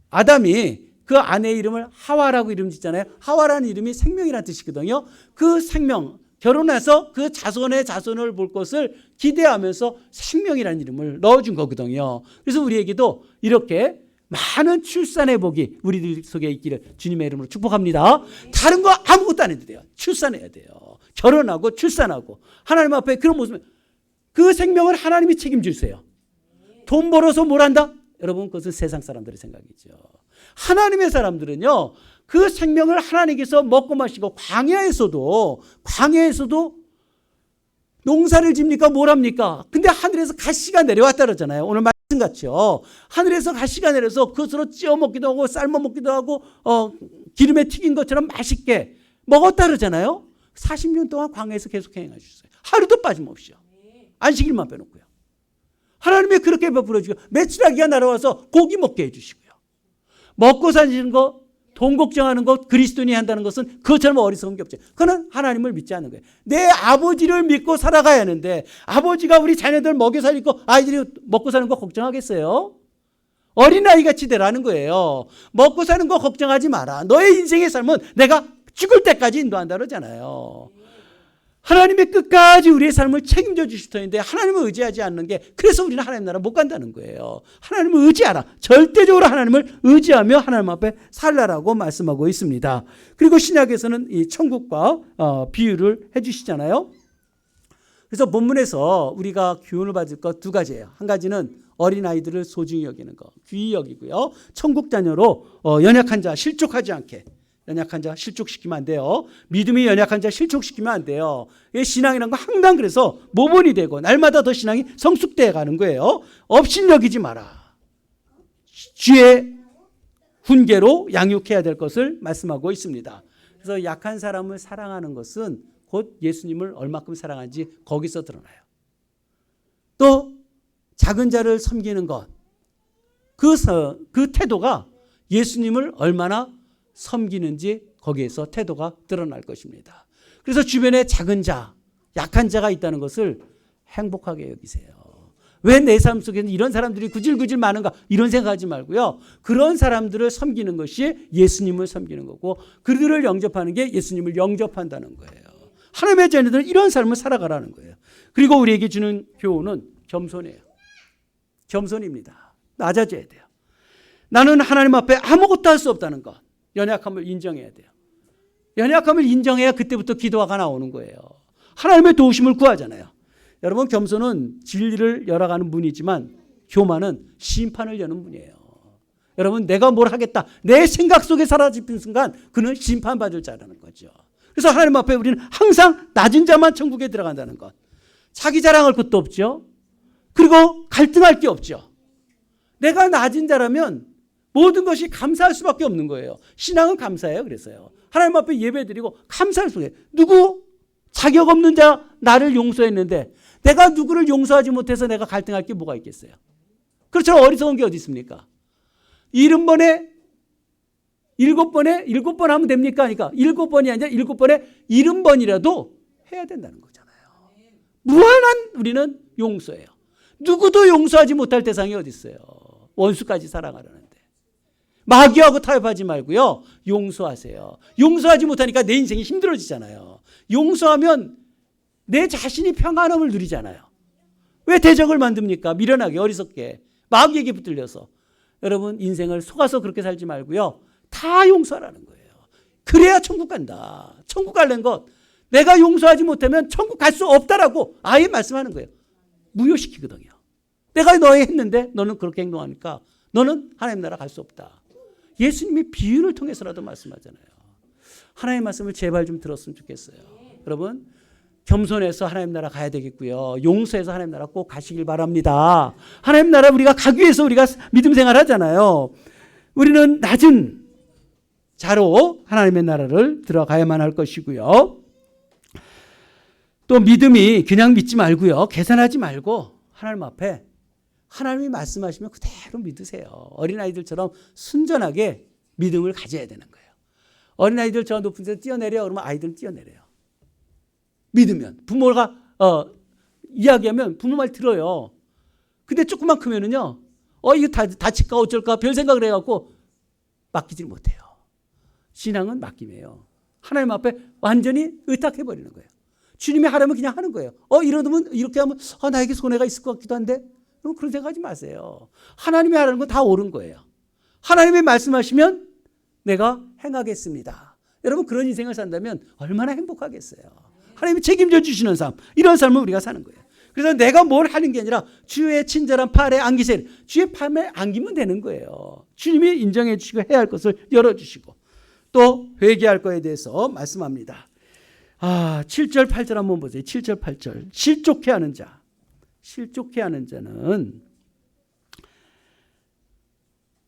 아담이 그 아내의 이름을 하와라고 이름 짓잖아요. 하와라는 이름이 생명이라는 뜻이거든요. 그 생명, 결혼해서 그 자손의 자손을 볼 것을 기대하면서 생명이라는 이름을 넣어준 거거든요. 그래서 우리에게도 이렇게 많은 출산의 복이 우리들 속에 있기를 주님의 이름으로 축복합니다. 다른 거 아무것도 안 해도 돼요. 출산해야 돼요. 결혼하고 출산하고 하나님 앞에 그런 모습, 그 생명을 하나님이 책임지세요. 돈 벌어서 뭘 한다? 여러분, 그것은 세상 사람들의 생각이죠. 하나님의 사람들은요, 그 생명을 하나님께서 먹고 마시고, 광야에서도 농사를 집니까? 뭘 합니까? 근데 하늘에서 가시가 내려왔다 그러잖아요. 오늘 말씀같이요. 하늘에서 가시가 내려서 그것으로 찌어 먹기도 하고 삶아 먹기도 하고 기름에 튀긴 것처럼 맛있게 먹었다 그러잖아요. 40년 동안 광야에서 계속 행해 주셨어요. 하루도 빠짐없이요. 안식일만 빼놓고요. 하나님이 그렇게 베풀어 주고 메추라기가 날아와서 고기 먹게 해주시고요. 먹고 사는 거, 돈 걱정하는 것, 그리스도인이 한다는 것은 그것처럼 어리석은 게 없죠. 그거는 하나님을 믿지 않는 거예요. 내 아버지를 믿고 살아가야 하는데, 아버지가 우리 자녀들 먹여 살리고 아이들이 먹고 사는 거 걱정하겠어요? 어린아이 같이 되라는 거예요. 먹고 사는 거 걱정하지 마라. 너의 인생의 삶은 내가 죽을 때까지 인도한다 그러잖아요. 하나님이 끝까지 우리의 삶을 책임져 주실 터인데 하나님을 의지하지 않는 게, 그래서 우리는 하나님 나라 못 간다는 거예요. 하나님을 의지하라. 절대적으로 하나님을 의지하며 하나님 앞에 살라라고 말씀하고 있습니다. 그리고 신약에서는 이 천국과 비유를 해주시잖아요. 그래서 본문에서 우리가 교훈을 받을 것 두 가지예요. 한 가지는 어린아이들을 소중히 여기는 것, 귀히 여기고요. 천국 자녀로 연약한 자 실족하지 않게, 연약한 자 실족시키면 안 돼요. 믿음이 연약한 자 실족시키면 안 돼요. 신앙이라는 거 항상 그래서 모본이 되고 날마다 더 신앙이 성숙되어 가는 거예요. 업신여기지 마라. 주의 훈계로 양육해야 될 것을 말씀하고 있습니다. 그래서 약한 사람을 사랑하는 것은 곧 예수님을 얼마큼 사랑하는지 거기서 드러나요. 또 작은 자를 섬기는 것, 그 태도가 예수님을 얼마나 섬기는지 거기에서 태도가 드러날 것입니다. 그래서 주변에 작은 자, 약한 자가 있다는 것을 행복하게 여기세요. 왜 내 삶 속에는 이런 사람들이 구질구질 많은가, 이런 생각하지 말고요. 그런 사람들을 섬기는 것이 예수님을 섬기는 거고, 그들을 영접하는 게 예수님을 영접한다는 거예요. 하나님의 자녀들은 이런 삶을 살아가라는 거예요. 그리고 우리에게 주는 교훈은 겸손이에요. 겸손입니다. 낮아져야 돼요. 나는 하나님 앞에 아무것도 할 수 없다는 것, 연약함을 인정해야 돼요. 연약함을 인정해야 그때부터 기도가 나오는 거예요. 하나님의 도우심을 구하잖아요. 여러분, 겸손은 진리를 열어가는 문이지만 교만은 심판을 여는 문이에요. 여러분, 내가 뭘 하겠다, 내 생각 속에 사라지는 순간 그는 심판받을 자라는 거죠. 그래서 하나님 앞에 우리는 항상 낮은 자만 천국에 들어간다는 것. 자기 자랑할 것도 없죠. 그리고 갈등할 게 없죠. 내가 낮은 자라면 모든 것이 감사할 수밖에 없는 거예요. 신앙은 감사예요. 그래서요. 하나님 앞에 예배드리고 감사할 수밖에. 누구? 자격 없는 자 나를 용서했는데 내가 누구를 용서하지 못해서 내가 갈등할 게 뭐가 있겠어요? 그렇죠. 어리석은 게 어디 있습니까? 70번에 7번 하면 됩니까? 그러니까 7번이 아니라 7번에 70번이라도 해야 된다는 거잖아요. 무한한 우리는 용서예요. 누구도 용서하지 못할 대상이 어디 있어요. 원수까지 사랑하려는데. 마귀하고 타협하지 말고요. 용서하세요. 용서하지 못하니까 내 인생이 힘들어지잖아요. 용서하면 내 자신이 평안함을 누리잖아요. 왜 대적을 만듭니까? 미련하게 어리석게 마귀에게 붙들려서. 여러분 인생을 속아서 그렇게 살지 말고요. 다 용서하라는 거예요. 그래야 천국 간다. 천국 가려는 것 내가 용서하지 못하면 천국 갈 수 없다라고 아예 말씀하는 거예요. 무효시키거든요. 내가 너에 했는데 너는 그렇게 행동하니까 너는 하나님 나라 갈 수 없다. 예수님이 비유를 통해서라도 말씀하잖아요. 하나님의 말씀을 제발 좀 들었으면 좋겠어요. 여러분 겸손해서 하나님 나라 가야 되겠고요. 용서해서 하나님 나라 꼭 가시길 바랍니다. 하나님 나라 우리가 가기 위해서 우리가 믿음 생활하잖아요. 우리는 낮은 자로 하나님의 나라를 들어가야만 할 것이고요. 또 믿음이 그냥 믿지 말고요. 계산하지 말고 하나님 앞에 하나님이 말씀하시면 그대로 믿으세요. 어린아이들처럼 순전하게 믿음을 가져야 되는 거예요. 어린아이들 저 높은 데서 뛰어내려 그러면 아이들은 뛰어내려요. 믿으면 부모가 이야기하면 부모 말 들어요. 근데 조금만 크면은요. 이거 다칠까 어쩔까 별 생각을 해갖고 맡기질 못해요. 신앙은 맡김이에요. 하나님 앞에 완전히 의탁해버리는 거예요. 주님이 하라면 그냥 하는 거예요. 이러면 이렇게 하면 나에게 손해가 있을 것 같기도 한데 그럼 그런 생각하지 마세요. 하나님이 하라는 건 다 옳은 거예요. 하나님이 말씀하시면 내가 행하겠습니다. 여러분 그런 인생을 산다면 얼마나 행복하겠어요. 하나님이 책임져 주시는 삶 이런 삶을 우리가 사는 거예요. 그래서 내가 뭘 하는 게 아니라 주의 친절한 팔에 안기세요. 주의 팔에 안기면 되는 거예요. 주님이 인정해 주시고 해야 할 것을 열어주시고 또 회개할 거에 대해서 말씀합니다. 7절 8절 한번 보세요. 7절 8절 실족해 하는 자. 실족해 하는 자는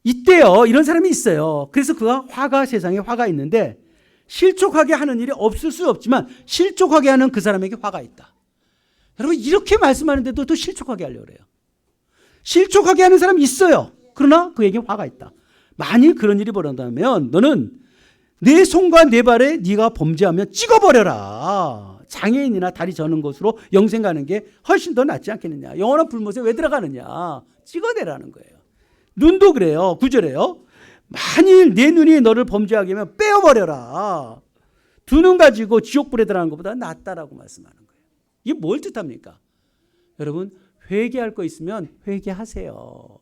있대요. 이런 사람이 있어요. 그래서 그가 세상에 화가 있는데 실족하게 하는 일이 없을 수 없지만 실족하게 하는 그 사람에게 화가 있다. 여러분 이렇게 말씀하는데도 또 실족하게 하려고 그래요. 실족하게 하는 사람이 있어요. 그러나 그에게 화가 있다. 만일 그런 일이 벌어진다면 너는 내 손과 내 발에 네가 범죄하면 찍어버려라. 장애인이나 다리 저는 것으로 영생 가는 게 훨씬 더 낫지 않겠느냐. 영원한 불못에 왜 들어가느냐. 찍어내라는 거예요. 눈도 그래요. 9절에요. 만일 내 눈이 너를 범죄하게 하면 빼어버려라. 두 눈 가지고 지옥불에 들어가는 것보다 낫다라고 말씀하는 거예요. 이게 뭘 뜻합니까? 여러분 회개할 거 있으면 회개하세요.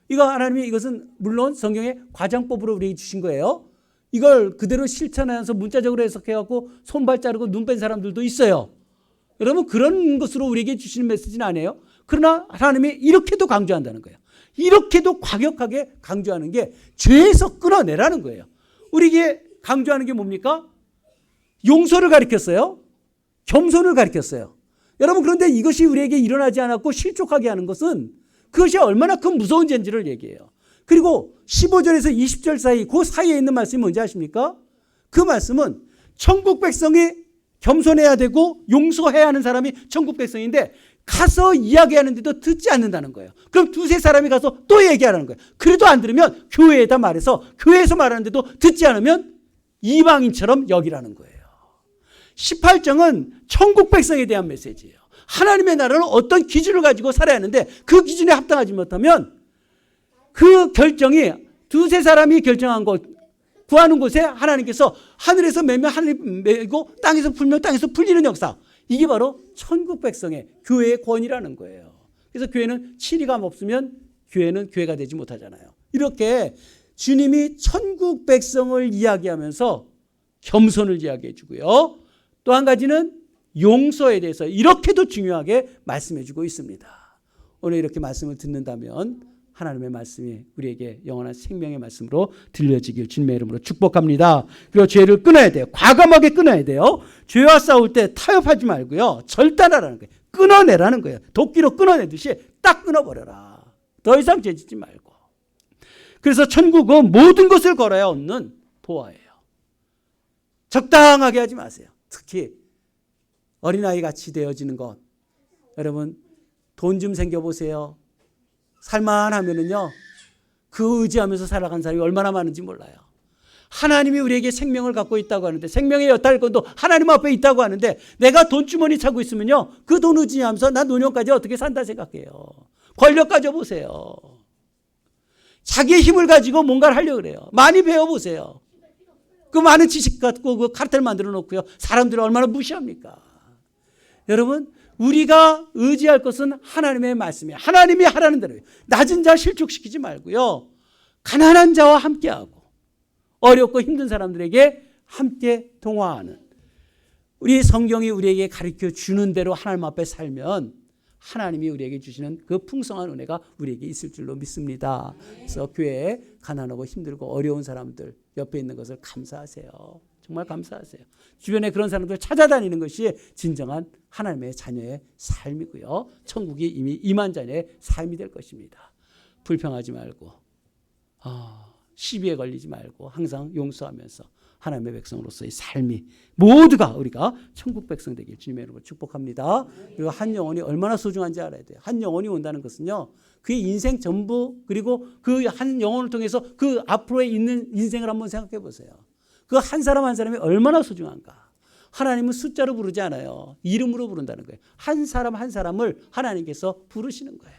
이것은 물론 성경의 과장법으로 우리에게 주신 거예요. 이걸 그대로 실천하면서 문자적으로 해석해갖고 손발 자르고 눈 뺀 사람들도 있어요. 여러분 그런 것으로 우리에게 주시는 메시지는 아니에요. 그러나 하나님이 이렇게도 강조한다는 거예요. 이렇게도 과격하게 강조하는 게 죄에서 끊어내라는 거예요. 우리에게 강조하는 게 뭡니까? 용서를 가르쳤어요. 겸손을 가르쳤어요. 여러분 그런데 이것이 우리에게 일어나지 않았고 실족하게 하는 것은 그것이 얼마나 큰 무서운 죄인지를 얘기해요. 그리고 15절에서 20절 사이 그 사이에 있는 말씀이 뭔지 아십니까? 그 말씀은 천국 백성이 겸손해야 되고 용서해야 하는 사람이 천국 백성인데 가서 이야기하는데도 듣지 않는다는 거예요. 그럼 두세 사람이 가서 또 얘기하라는 거예요. 그래도 안 들으면 교회에다 말해서 교회에서 말하는데도 듣지 않으면 이방인처럼 여기라는 거예요. 18장은 천국 백성에 대한 메시지예요. 하나님의 나라는 어떤 기준을 가지고 살아야 하는데 그 기준에 합당하지 못하면 그 결정이 두세 사람이 결정한 것 구하는 곳에 하나님께서 하늘에서 매면 하늘이 매고 땅에서 풀면 땅에서 풀리는 역사. 이게 바로 천국 백성의 교회의 권위라는 거예요. 그래서 교회는 치리감 없으면 교회는 교회가 되지 못하잖아요. 이렇게 주님이 천국 백성을 이야기하면서 겸손을 이야기해 주고요. 또 한 가지는 용서에 대해서 이렇게도 중요하게 말씀해 주고 있습니다. 오늘 이렇게 말씀을 듣는다면 하나님의 말씀이 우리에게 영원한 생명의 말씀으로 들려지길 주님의 이름으로 축복합니다. 그리고 죄를 끊어야 돼요. 과감하게 끊어야 돼요. 죄와 싸울 때 타협하지 말고요. 절단하라는 거예요. 끊어내라는 거예요. 도끼로 끊어내듯이 딱 끊어버려라. 더 이상 죄짓지 말고. 그래서 천국은 모든 것을 걸어야 얻는 보화예요. 적당하게 하지 마세요. 특히 어린아이 같이 되어지는 것. 여러분 돈 좀 생겨보세요. 살만하면은요, 그 의지하면서 살아간 사람이 얼마나 많은지 몰라요. 하나님이 우리에게 생명을 갖고 있다고 하는데, 생명의 여탈권도 하나님 앞에 있다고 하는데, 내가 돈주머니 차고 있으면요, 그 돈 의지하면서 나 노년까지 어떻게 산다 생각해요. 권력 가져보세요. 자기의 힘을 가지고 뭔가를 하려고 그래요. 많이 배워보세요. 그 많은 지식 갖고 그 카르텔 만들어 놓고요, 사람들을 얼마나 무시합니까? 여러분, 우리가 의지할 것은 하나님의 말씀이에요. 하나님이 하라는 대로 낮은 자 실족시키지 말고요, 가난한 자와 함께하고 어렵고 힘든 사람들에게 함께 동화하는, 우리 성경이 우리에게 가르쳐 주는 대로 하나님 앞에 살면 하나님이 우리에게 주시는 그 풍성한 은혜가 우리에게 있을 줄로 믿습니다. 그래서 교회에 가난하고 힘들고 어려운 사람들 옆에 있는 것을 감사하세요. 정말 감사하세요. 주변에 그런 사람들 찾아다니는 것이 진정한 하나님의 자녀의 삶이고요, 천국이 이미 임한 자녀의 삶이 될 것입니다. 불평하지 말고 시비에 걸리지 말고 항상 용서하면서 하나님의 백성으로서의 삶이 모두가 우리가 천국 백성 되길 주님의 이름으로 축복합니다. 그리고 한 영혼이 얼마나 소중한지 알아야 돼요. 한 영혼이 온다는 것은요, 그의 인생 전부, 그리고 그 한 영혼을 통해서 그 앞으로에 있는 인생을 한번 생각해 보세요. 그 한 사람 한 사람이 얼마나 소중한가. 하나님은 숫자로 부르지 않아요. 이름으로 부른다는 거예요. 한 사람 한 사람을 하나님께서 부르시는 거예요.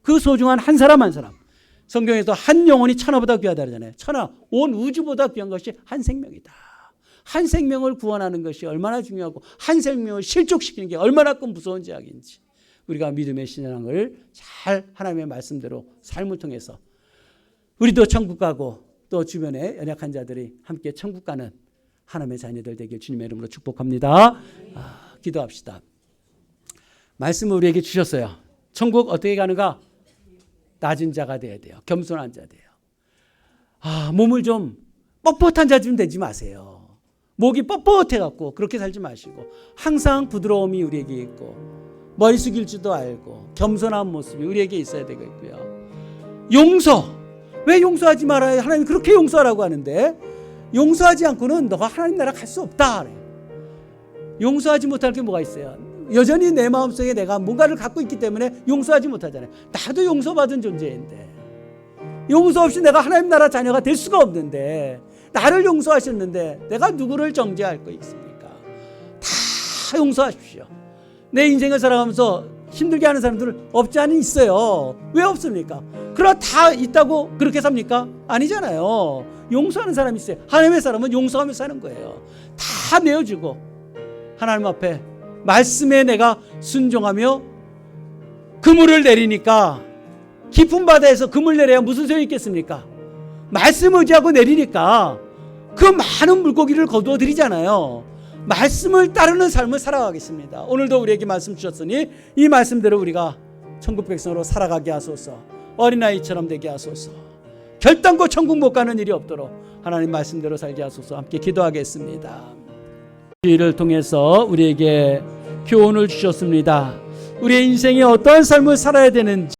그 소중한 한 사람 한 사람. 성경에서 한 영혼이 천하보다 귀하다 그러잖아요. 천하, 온 우주보다 귀한 것이 한 생명이다. 한 생명을 구원하는 것이 얼마나 중요하고 한 생명을 실족시키는 게 얼마나 큰 무서운 죄악인지, 우리가 믿음의 신앙을 잘 하나님의 말씀대로 삶을 통해서 우리도 천국 가고 또 주변에 연약한 자들이 함께 천국 가는 하나님의 자녀들 되길 주님의 이름으로 축복합니다. 기도합시다. 말씀을 우리에게 주셨어요. 천국 어떻게 가는가? 낮은 자가 돼야 돼요. 겸손한 자 돼요. 몸을 좀 뻣뻣한 자 좀 되지 마세요. 목이 뻣뻣해갖고 그렇게 살지 마시고 항상 부드러움이 우리에게 있고 머리 숙일 줄도 알고 겸손한 모습이 우리에게 있어야 되겠고요. 용서. 왜 용서하지 말아요? 하나님 그렇게 용서하라고 하는데 용서하지 않고는 너가 하나님 나라 갈 수 없다. 용서하지 못할 게 뭐가 있어요? 여전히 내 마음속에 내가 뭔가를 갖고 있기 때문에 용서하지 못하잖아요. 나도 용서받은 존재인데, 용서 없이 내가 하나님 나라 자녀가 될 수가 없는데, 나를 용서하셨는데 내가 누구를 정죄할 거 있습니까? 다 용서하십시오. 내 인생을 살아가면서 힘들게 하는 사람들 없지 않은 있어요. 왜 없습니까? 그러나 다 있다고 그렇게 삽니까? 아니잖아요. 용서하는 사람이 있어요. 하나님의 사람은 용서하며 사는 거예요. 다 내어주고 하나님 앞에 말씀에 내가 순종하며 그물을 내리니까, 깊은 바다에서 그물 내려야 무슨 소용이 있겠습니까? 말씀 의지하고 내리니까 그 많은 물고기를 거두어 드리잖아요. 말씀을 따르는 삶을 살아가겠습니다. 오늘도 우리에게 말씀 주셨으니 이 말씀대로 우리가 천국 백성으로 살아가게 하소서. 어린아이처럼 되게 하소서. 결단코 천국 못 가는 일이 없도록 하나님 말씀대로 살게 하소서. 함께 기도하겠습니다. 이를 통해서 우리에게 교훈을 주셨습니다. 우리의 인생에 어떠한 삶을 살아야 되는지